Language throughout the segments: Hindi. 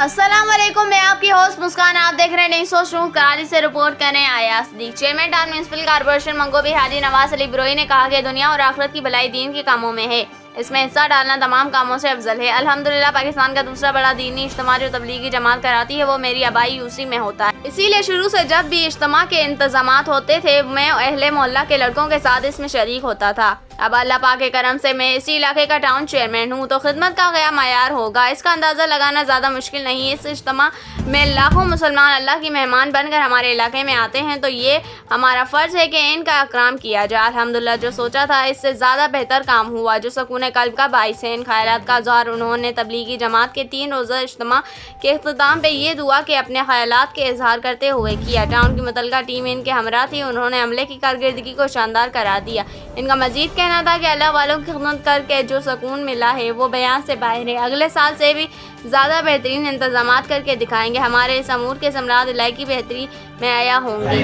अस्सलाम वालेकुम, मैं आपकी होस्ट मुस्कान। आप देख रहे हैं नहीं सोच रहा हूँ। कराची से रिपोर्ट करें आया सदीक। चेयरमैन टाउन म्यूनसिपल कॉर्पोरेशन मंगोबी हाजी नवाज अली ब्रोई ने कहा कि दुनिया और आखिरत की भलाई दीन के कामों में है, इसमें हिस्सा डालना तमाम कामों से अफजल है। अल्हम्दुलिल्लाह पाकिस्तान का दूसरा बड़ा दीनी इज्तिमा जो तबलीगी जमात कराती है वो मेरी आबाई यूसी में होता है। इसीलिए शुरू से जब भी इज्तिमा के इंतजामात होते थे मैं अहले मोहल्ला के लड़कों के साथ इसमें शरीक होता था। अब अल्लाह पाक के करम से मैं इसी इलाके का टाउन चेयरमैन हूँ तो खिदमत का गया मायार होगा, इसका अंदाज़ा लगाना ज़्यादा मुश्किल नहीं है। इस इज्तिमा में लाखों मुसलमान अल्लाह की मेहमान बनकर हमारे इलाके में आते हैं तो ये हमारा फ़र्ज़ है कि इनका इकराम किया जाए। अल्हम्दुलिल्लाह जो सोचा था इससे ज़्यादा बेहतर काम हुआ, जो सुकून क़ल्ब का बाइस है। इन ख़यालात का इज़हार उन्होंने तबलीगी जमात के 3 रोज़ा इज्तिमा के इख्तिताम पे ये दुआ के अपने ख़यालात के इज़हार करते हुए किया। टाउन की मुतल्लिका टीम इनके हमरा थी, उन्होंने अमले की कारकर्दगी को शानदार करार दिया। इनका मज़ीद कहना था कि अल्लाह वालों की खिदमत करके जो सुकून मिला है वो बयान से बाहर है। अगले साल से भी ज़्यादा बेहतरीन इंतजामात करके दिखाएंगे। हमारे इस अमूर के समरात इलाके की बेहतरी में आया होंगी।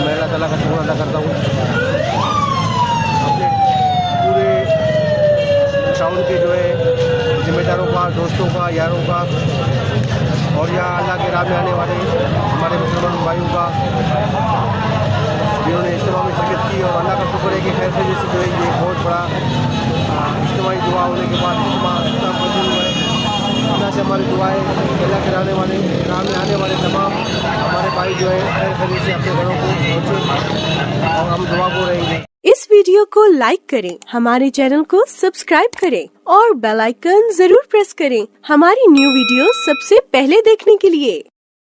मैं अल्लाह ताला का शुक्र अदा करता हूँ अपने पूरे टाउन के जो है जिम्मेदारों का, दोस्तों का, यारों का और यहाँ अल्लाह के राह में आने वाले हमारे मुसलमान भाइयों का जिन्होंने इज्तिमा में शिरकत की। और अल्लाह का शुक्र है कि खैर से जैसे जो है ये बहुत बड़ा इज्तिमाई दुआ होने के बाद इज्तिमा इतना मंजूर हुआ है। अल्लाह से हमारी दुआएं अल्लाह के राह में आने वाले तमाम हमारे भाई जो है खैर खैरियत से अपने घरों को पहुँचे और हम दुआ को रहेंगे। इस वीडियो को लाइक करें, हमारे चैनल को सब्सक्राइब करें और बेल आइकन जरूर प्रेस करें हमारी न्यू वीडियो सबसे पहले देखने के लिए।